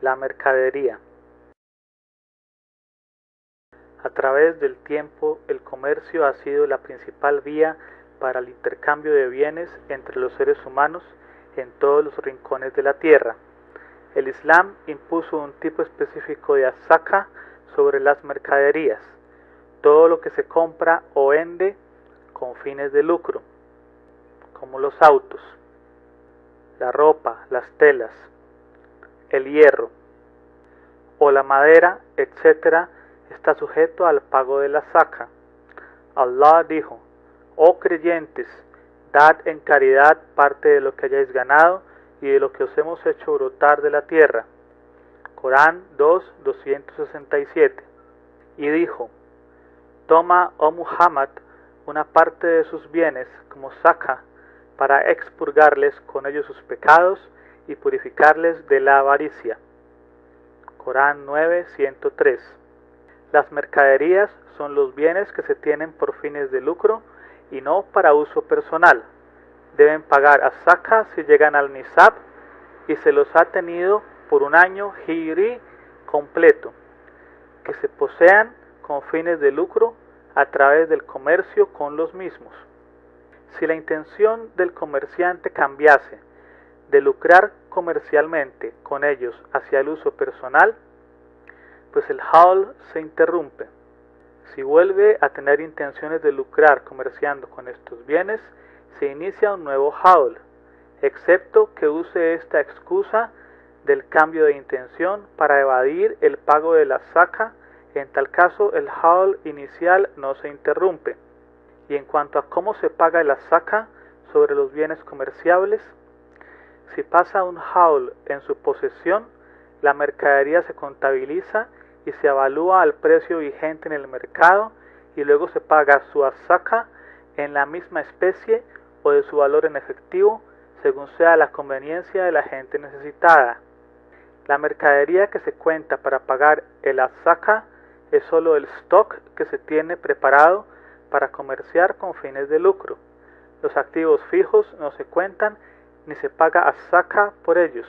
La mercadería. A través del tiempo, el comercio ha sido la principal vía para el intercambio de bienes entre los seres humanos en todos los rincones de la tierra. El Islam impuso un tipo específico de azaca sobre las mercaderías, todo lo que se compra o vende con fines de lucro, como los autos, la ropa, las telas, el hierro o la madera, etc., está sujeto al pago de la zaca. Allah dijo: oh creyentes, dad en caridad parte de lo que hayáis ganado y de lo que os hemos hecho brotar de la tierra. Corán 2:267. Y dijo: toma, oh Muhammad, una parte de sus bienes como zaca, para expurgarles con ellos sus pecados y purificarles de la avaricia. Corán 9:103. Las mercaderías son los bienes que se tienen por fines de lucro y no para uso personal. Deben pagar azaca si llegan al nisab y se los ha tenido por un año hijri completo, que se posean con fines de lucro a través del comercio con los mismos. Si la intención del comerciante cambiase de lucrar comercialmente con ellos hacia el uso personal, pues el haul se interrumpe. Si vuelve a tener intenciones de lucrar comerciando con estos bienes, se inicia un nuevo haul, excepto que use esta excusa del cambio de intención para evadir el pago de la zaca. En tal caso el haul inicial no se interrumpe. Y en cuanto a cómo se paga la zaca sobre los bienes comerciables, si pasa un haul en su posesión, la mercadería se contabiliza y se evalúa al precio vigente en el mercado y luego se paga su azaca en la misma especie o de su valor en efectivo, según sea la conveniencia de la gente necesitada. La mercadería que se cuenta para pagar el azaca es solo el stock que se tiene preparado para comerciar con fines de lucro. Los activos fijos no se cuentan ni se paga azaca por ellos.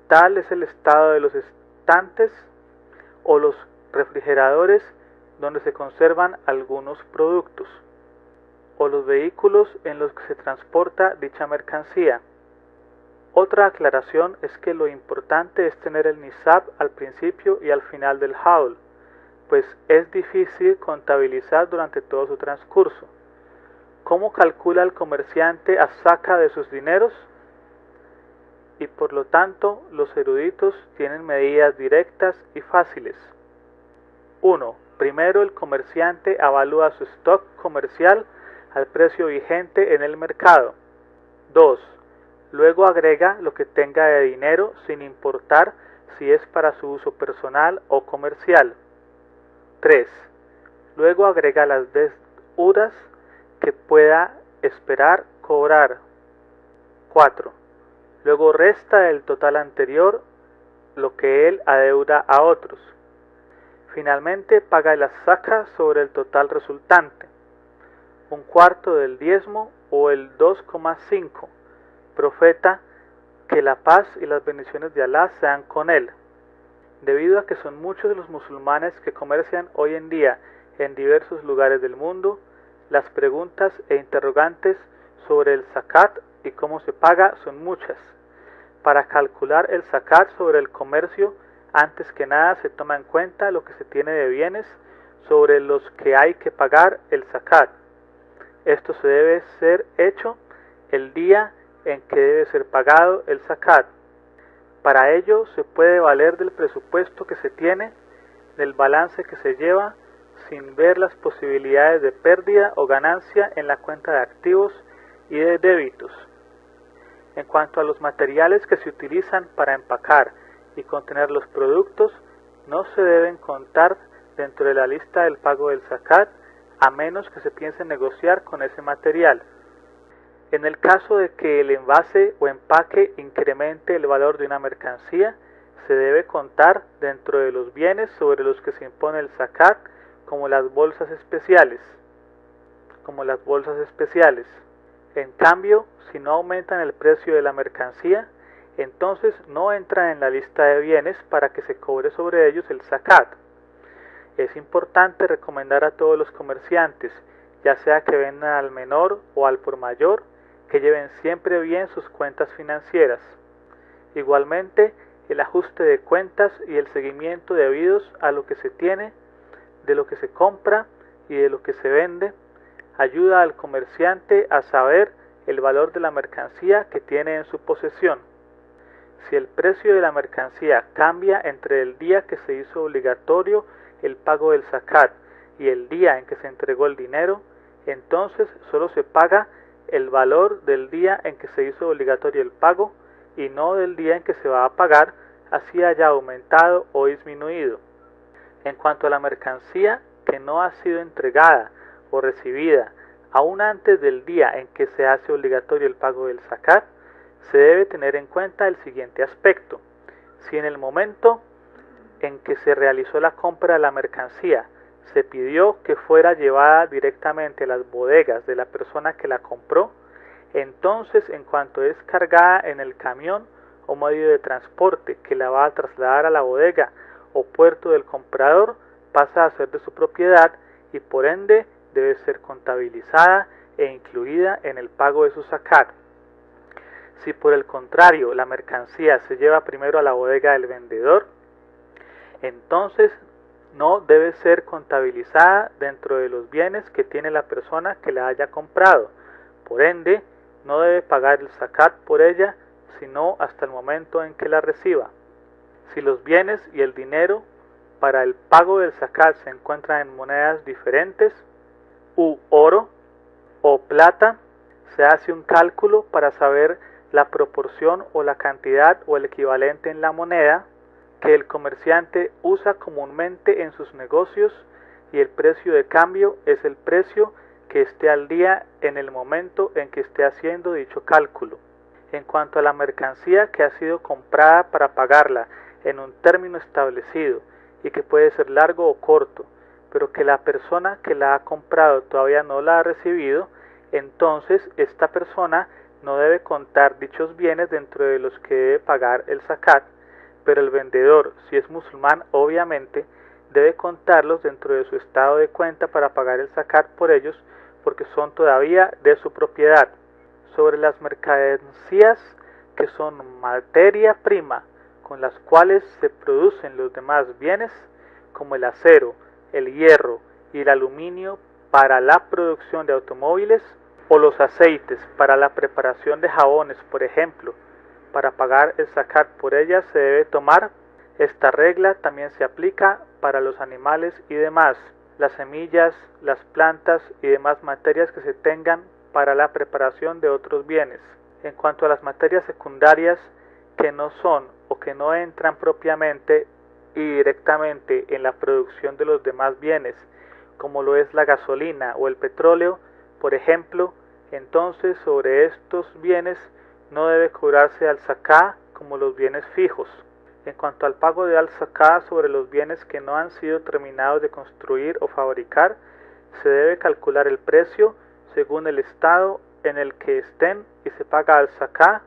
Tal es el estado de los estantes o los refrigeradores donde se conservan algunos productos, o los vehículos en los que se transporta dicha mercancía. Otra aclaración es que lo importante es tener el nisab al principio y al final del haul, pues es difícil contabilizar durante todo su transcurso. ¿Cómo calcula el comerciante azaca de sus dineros? Y por lo tanto los eruditos tienen medidas directas y fáciles. 1. Primero el comerciante avalúa su stock comercial al precio vigente en el mercado. 2. Luego agrega lo que tenga de dinero sin importar si es para su uso personal o comercial. 3. Luego agrega las deudas que pueda esperar cobrar. 4. Luego resta del total anterior lo que él adeuda a otros. Finalmente paga la zaca sobre el total resultante, un cuarto del diezmo o el 2,5. Profeta, que la paz y las bendiciones de Alá sean con él. Debido a que son muchos los musulmanes que comercian hoy en día en diversos lugares del mundo, las preguntas e interrogantes sobre el zakat y cómo se paga son muchas. Para calcular el zakat sobre el comercio, antes que nada se toma en cuenta lo que se tiene de bienes sobre los que hay que pagar el zakat. Esto se debe ser hecho el día en que debe ser pagado el zakat. Para ello se puede valer del presupuesto que se tiene, del balance que se lleva, sin ver las posibilidades de pérdida o ganancia en la cuenta de activos y de débitos. En cuanto a los materiales que se utilizan para empacar y contener los productos, no se deben contar dentro de la lista del pago del zakat, a menos que se piense negociar con ese material. En el caso de que el envase o empaque incremente el valor de una mercancía, se debe contar dentro de los bienes sobre los que se impone el zakat, como las bolsas especiales. En cambio, si no aumentan el precio de la mercancía, entonces no entran en la lista de bienes para que se cobre sobre ellos el zakat. Es importante recomendar a todos los comerciantes, ya sea que vendan al menor o al por mayor, que lleven siempre bien sus cuentas financieras. Igualmente, el ajuste de cuentas y el seguimiento debidos a lo que se tiene, de lo que se compra y de lo que se vende, ayuda al comerciante a saber el valor de la mercancía que tiene en su posesión. Si el precio de la mercancía cambia entre el día que se hizo obligatorio el pago del zakat y el día en que se entregó el dinero, entonces solo se paga el valor del día en que se hizo obligatorio el pago y no del día en que se va a pagar, así haya aumentado o disminuido. En cuanto a la mercancía que no ha sido entregada o recibida aún antes del día en que se hace obligatorio el pago del zakat, se debe tener en cuenta el siguiente aspecto. Si en el momento en que se realizó la compra de la mercancía se pidió que fuera llevada directamente a las bodegas de la persona que la compró, entonces en cuanto es cargada en el camión o medio de transporte que la va a trasladar a la bodega o puerto del comprador, pasa a ser de su propiedad y por ende debe ser contabilizada e incluida en el pago de su zakat. Si por el contrario la mercancía se lleva primero a la bodega del vendedor, entonces no debe ser contabilizada dentro de los bienes que tiene la persona que la haya comprado. Por ende, no debe pagar el zakat por ella, sino hasta el momento en que la reciba. Si los bienes y el dinero para el pago del zakat se encuentran en monedas diferentes, u oro o plata, se hace un cálculo para saber la proporción o la cantidad o el equivalente en la moneda que el comerciante usa comúnmente en sus negocios y el precio de cambio es el precio que esté al día en el momento en que esté haciendo dicho cálculo. En cuanto a la mercancía que ha sido comprada para pagarla en un término establecido y que puede ser largo o corto, pero que la persona que la ha comprado todavía no la ha recibido, entonces esta persona no debe contar dichos bienes dentro de los que debe pagar el zakat, pero el vendedor, si es musulmán, obviamente, debe contarlos dentro de su estado de cuenta para pagar el zakat por ellos, porque son todavía de su propiedad. Sobre las mercancías que son materia prima, con las cuales se producen los demás bienes, como el acero, el hierro y el aluminio para la producción de automóviles, o los aceites para la preparación de jabones, por ejemplo, para pagar el zakat por ellas se debe tomar. Esta regla también se aplica para los animales y demás, las semillas, las plantas y demás materias que se tengan para la preparación de otros bienes. En cuanto a las materias secundarias que no son o que no entran propiamente y directamente en la producción de los demás bienes, como lo es la gasolina o el petróleo, por ejemplo, entonces sobre estos bienes no debe cobrarse al-zakat como los bienes fijos. En cuanto al pago de al-zakat sobre los bienes que no han sido terminados de construir o fabricar, se debe calcular el precio según el estado en el que estén y se paga al-zakat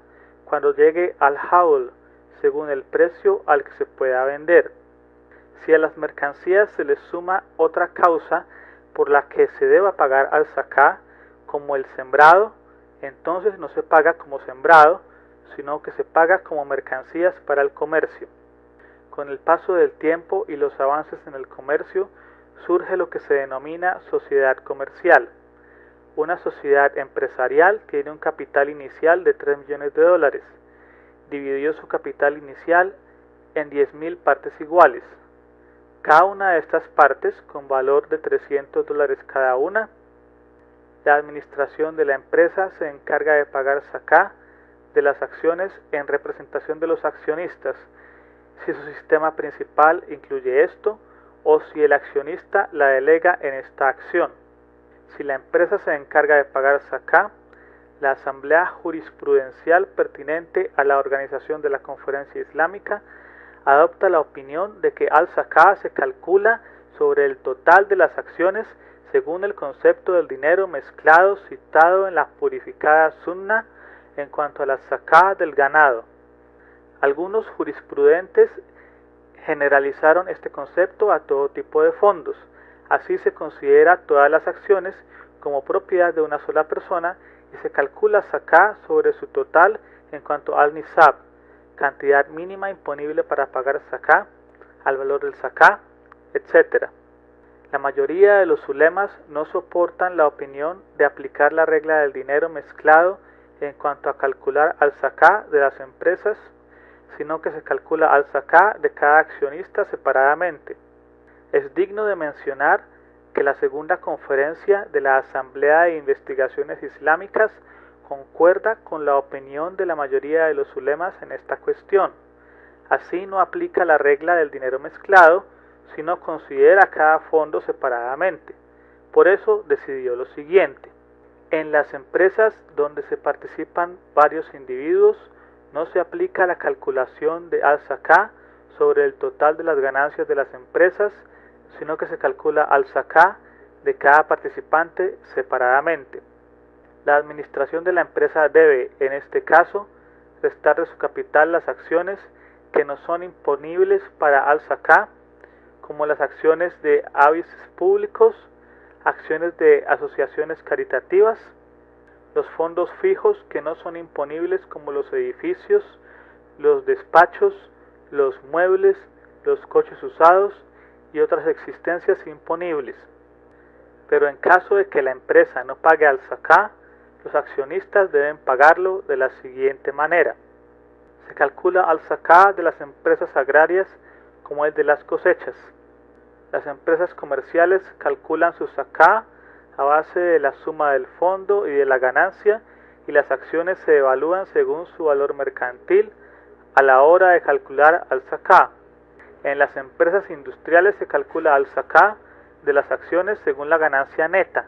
cuando llegue al haul, según el precio al que se pueda vender. Si a las mercancías se les suma otra causa por la que se deba pagar al-zakat, como el sembrado, entonces no se paga como sembrado, sino que se paga como mercancías para el comercio. Con el paso del tiempo y los avances en el comercio, surge lo que se denomina sociedad comercial. Una sociedad empresarial tiene un capital inicial de $3 millones. Dividió su capital inicial en 10.000 partes iguales. Cada una de estas partes con valor de $300 cada una. La administración de la empresa se encarga de pagar zakat de las acciones en representación de los accionistas, si su sistema principal incluye esto, o si el accionista la delega en esta acción. Si la empresa se encarga de pagar zakat, la asamblea jurisprudencial pertinente a la organización de la conferencia islámica adopta la opinión de que al-zakat se calcula sobre el total de las acciones según el concepto del dinero mezclado citado en la purificada Sunna en cuanto a la zakat del ganado. Algunos jurisprudentes generalizaron este concepto a todo tipo de fondos. Así se considera todas las acciones como propiedad de una sola persona y se calcula zaká sobre su total en cuanto al nisab, cantidad mínima imponible para pagar zaká, al valor del zaká, etc. La mayoría de los ulemas no soportan la opinión de aplicar la regla del dinero mezclado en cuanto a calcular al zaká de las empresas, sino que se calcula al zaká de cada accionista separadamente. Es digno de mencionar que la segunda conferencia de la Asamblea de Investigaciones Islámicas concuerda con la opinión de la mayoría de los ulemas en esta cuestión. Así no aplica la regla del dinero mezclado, sino considera cada fondo separadamente. Por eso decidió lo siguiente: en las empresas donde se participan varios individuos, no se aplica la calculación de al-zaká sobre el total de las ganancias de las empresas, sino que se calcula al-zaká de cada participante separadamente. La administración de la empresa debe, en este caso, restar de su capital las acciones que no son imponibles para al-zaká, como las acciones de hábitos públicos, acciones de asociaciones caritativas, los fondos fijos que no son imponibles como los edificios, los despachos, los muebles, los coches usados y otras existencias imponibles. Pero en caso de que la empresa no pague al-zaká, los accionistas deben pagarlo de la siguiente manera. Se calcula al-zaká de las empresas agrarias como el de las cosechas. Las empresas comerciales calculan su zaká a base de la suma del fondo y de la ganancia, y las acciones se evalúan según su valor mercantil a la hora de calcular al-zaká. En las empresas industriales se calcula al-zaká de las acciones según la ganancia neta,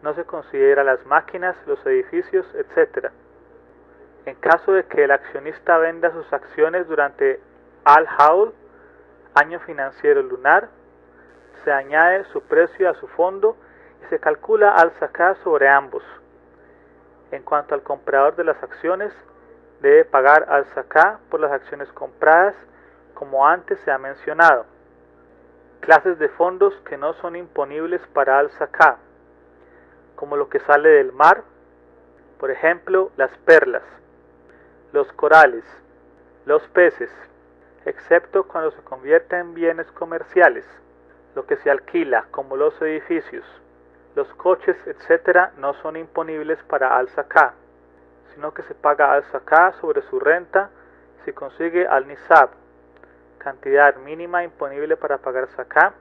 no se considera las máquinas, los edificios, etc. En caso de que el accionista venda sus acciones durante al-hawl, año financiero lunar, se añade su precio a su fondo y se calcula al-zaká sobre ambos. En cuanto al comprador de las acciones, debe pagar al-zaká por las acciones compradas, como antes se ha mencionado. Clases de fondos que no son imponibles para al-zaká, como lo que sale del mar, por ejemplo, las perlas, los corales, los peces, excepto cuando se convierten en bienes comerciales, lo que se alquila, como los edificios, los coches, etc., no son imponibles para al-zaká, sino que se paga al-zaká sobre su renta si consigue al-nisab, cantidad mínima imponible para pagar zaká,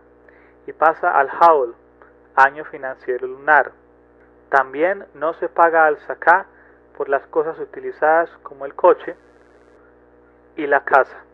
y pasa al-hawl, año financiero lunar. También no se paga al-zaká por las cosas utilizadas como el coche y la casa.